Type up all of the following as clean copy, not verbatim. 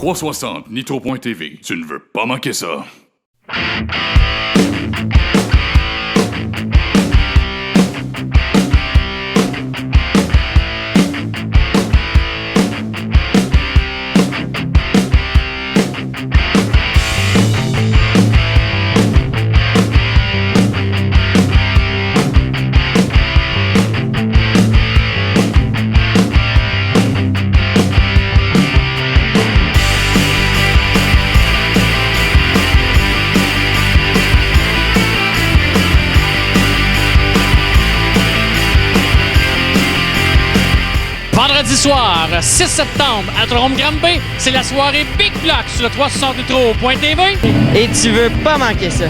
360 Nitro.tv. Tu ne veux pas manquer ça. Vendredi soir, 6 septembre, à Drôme-Granby, c'est la soirée Big Block sur le 360 Nitro.tv. Et tu veux pas manquer ça.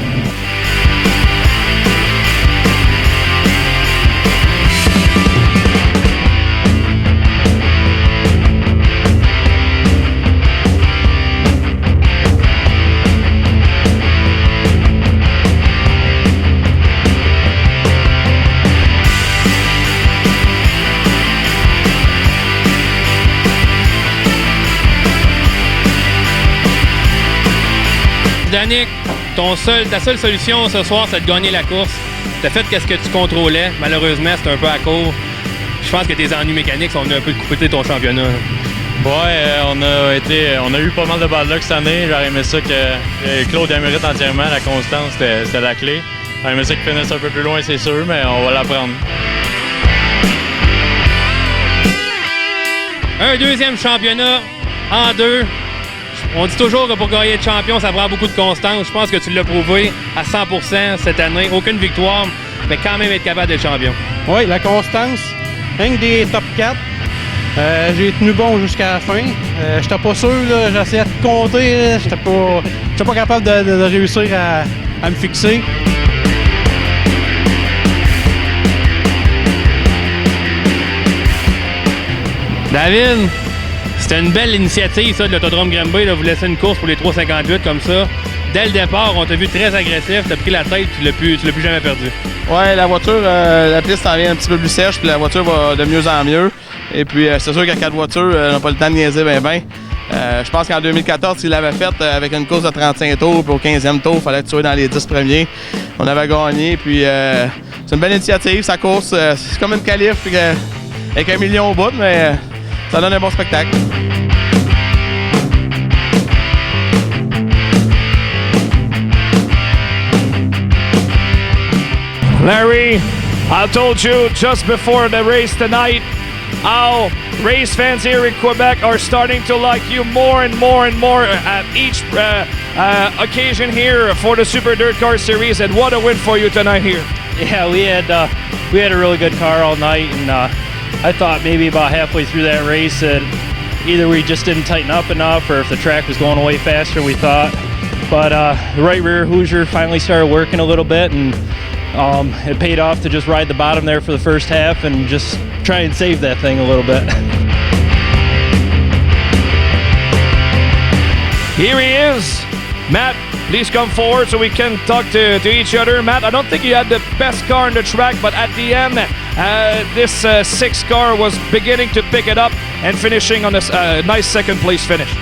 Danick, ta seule solution ce soir, c'est de gagner la course. T'as fait qu'est-ce que tu contrôlais. Malheureusement, c'est un peu à court. Je pense que tes ennuis mécaniques sont un peu coupés ton championnat. Ouais, on a eu pas mal de bad luck cette année. J'aurais aimé ça que Claude la mérite entièrement. La constance, c'était la clé. J'aurais aimé ça qu'il finisse un peu plus loin, c'est sûr, mais on va l'apprendre. Un deuxième championnat en deux. On dit toujours que pour gagner de champion, ça prend beaucoup de constance. Je pense que tu l'as prouvé à 100% cette année. Aucune victoire, mais quand même être capable d'être champion. Oui, la constance. Rien que des top 4. J'ai tenu bon jusqu'à la fin. J'étais pas sûr, j'essayais de compter. J'étais pas capable de réussir à me fixer. David, c'était une belle initiative, ça, de l'Autodrome Granby, de vous laisser une course pour les 3,58 comme ça. Dès le départ, on t'a vu très agressif, t'as pris la tête, tu l'as plus jamais perdu. Ouais, la voiture, la piste en vient un petit peu plus sèche, puis la voiture va de mieux en mieux. Et puis, c'est sûr qu'à 4 voitures, on n'a pas le temps de niaiser ben. Je pense qu'en 2014, il l'avait fait avec une course de 35 tours, puis au 15e tour, il fallait être dans les 10 premiers. On avait gagné, puis c'est une belle initiative, sa course. C'est comme une qualif, puis avec 1 million au bout, mais ça donne un bon spectacle. Larry, I told you just before the race tonight how race fans here in Quebec are starting to like you more and more and more at each occasion here for the Super Dirt Car Series, and what a win for you tonight here. Yeah, we had a really good car all night, and I thought maybe about halfway through that race that either we just didn't tighten up enough or if the track was going away faster than we thought. But the right rear Hoosier finally started working a little bit, and it paid off to just ride the bottom there for the first half and just try and save that thing a little bit. Here he is. Matt, please come forward so we can talk to each other. Matt, I don't think you had the best car on the track, but at the end, this 6 car was beginning to pick it up and finishing on a nice second place finish.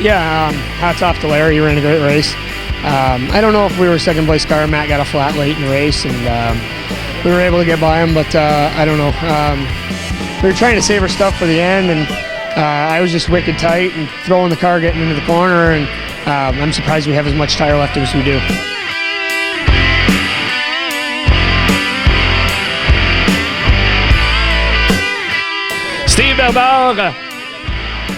Yeah, hats off to Larry. He ran a great race. I don't know if we were second place car. Matt got a flat late in the race, and we were able to get by him, but I don't know. We were trying to save our stuff for the end, and I was just wicked tight and throwing the car getting into the corner, and I'm surprised we have as much tire left as we do. Steve Bernard,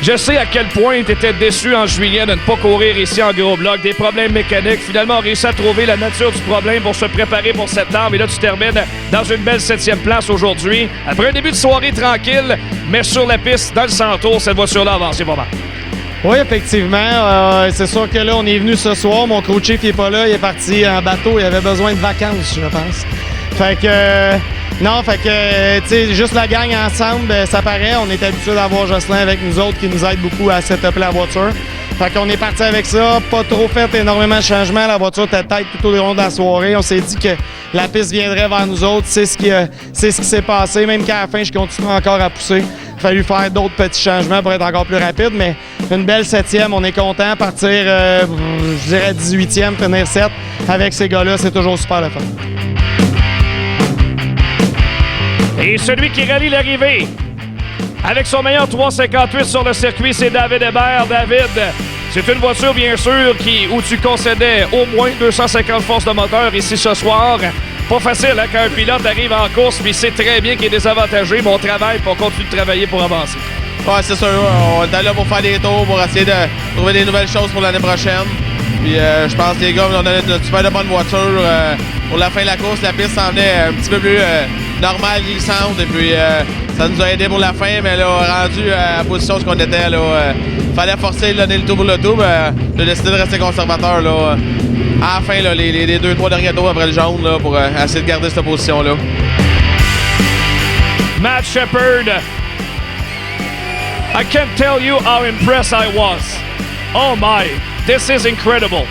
je sais à quel point tu étais déçu en juillet de ne pas courir ici en gros bloc, des problèmes mécaniques. Finalement, on a réussi à trouver la nature du problème pour se préparer pour septembre. Et là, tu termines dans une belle 7e place aujourd'hui. Après un début de soirée tranquille, mais sur la piste, dans le centaure, cette voiture-là avance pas mal. Oui, effectivement. C'est sûr que là, on est venu ce soir. Mon coach chief n'est pas là. Il est parti en bateau. Il avait besoin de vacances, je pense. Fait que... non, fait que, tu sais, juste la gang ensemble, ça paraît. On est habitué d'avoir Jocelyn avec nous autres qui nous aide beaucoup à setuper la voiture. Fait qu'on est parti avec ça. Pas trop fait énormément de changements. La voiture était tête tout au long de la soirée. On s'est dit que la piste viendrait vers nous autres. C'est ce qui s'est passé. Même qu'à la fin, je continue encore à pousser. fallu faire d'autres petits changements pour être encore plus rapide, mais une belle 7e, on est content. Partir, je dirais 18e, finir 7 avec ces gars-là, c'est toujours super le fun. Et celui qui rallie l'arrivée, avec son meilleur 3,58 sur le circuit, c'est David Hébert. David, c'est une voiture, bien sûr, où tu concédais au moins 250 forces de moteur ici ce soir. Pas facile hein, quand un pilote arrive en course puis sait très bien qu'il est désavantagé, mais on travaille pour continuer de travailler pour avancer. Ouais, c'est sûr. On est là pour faire des tours, pour essayer de trouver des nouvelles choses pour l'année prochaine. Puis je pense que les gars, on a une super de bonne voiture. Pour la fin de la course, la piste s'en venait un petit peu plus normale, glissante. Et puis ça nous a aidé pour la fin, mais là, rendu à la position où on était, là, fallait forcer, donner le tour pour le tour. J'ai décidé de rester conservateur. Là, à la fin, là, les 2-3 derniers tours après le jaune, là, pour essayer de garder cette position-là. Matt Shepard, I can't tell you how impressed I was. Oh my, this is incredible.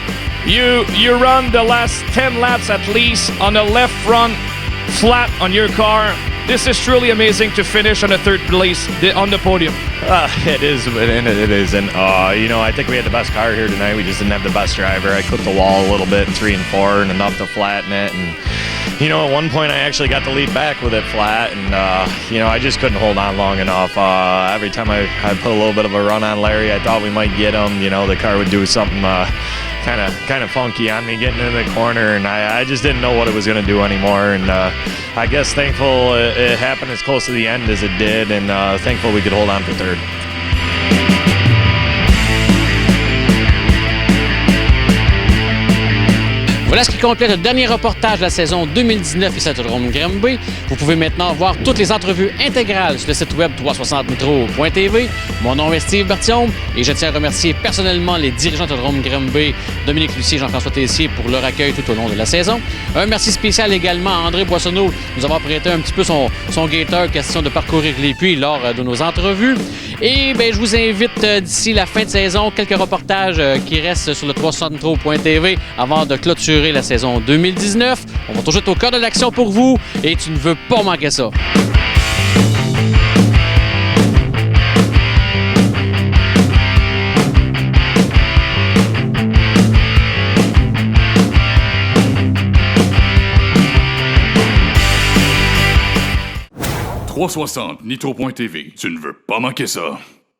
You run the last 10 laps at least on the left front flat on your car. This is truly amazing to finish on the third place on the podium. It is, and it is. And, you know, I think we had the best car here tonight. We just didn't have the best driver. I clipped the wall a little bit in 3 and 4 and enough to flatten it. And, you know, at one point I actually got the lead back with it flat. And, you know, I just couldn't hold on long enough. Every time I put a little bit of a run on Larry, I thought we might get him. You know, the car would do something kind of funky on me getting in the corner, and I just didn't know what it was going to do anymore. And I guess thankful it happened as close to the end as it did, and thankful we could hold on for third. Voilà ce qui complète le dernier reportage de la saison 2019 ici à Autodrome Granby. Vous pouvez maintenant voir toutes les entrevues intégrales sur le site web 360metro.tv. Mon nom est Steve Bertium et je tiens à remercier personnellement les dirigeants d'Autodrome Granby, Dominique Lucier et Jean-François Tessier pour leur accueil tout au long de la saison. Un merci spécial également à André Boissonneau de nous avoir prêté un petit peu son gator, question de parcourir les puits lors de nos entrevues. Et bien, je vous invite d'ici la fin de saison, quelques reportages qui restent sur le 360metro.tv avant de clôturer la saison 2019. On va toujours être au cœur de l'action pour vous et tu ne veux pas manquer ça. .360 Nitro.tv. Tu ne veux pas manquer ça.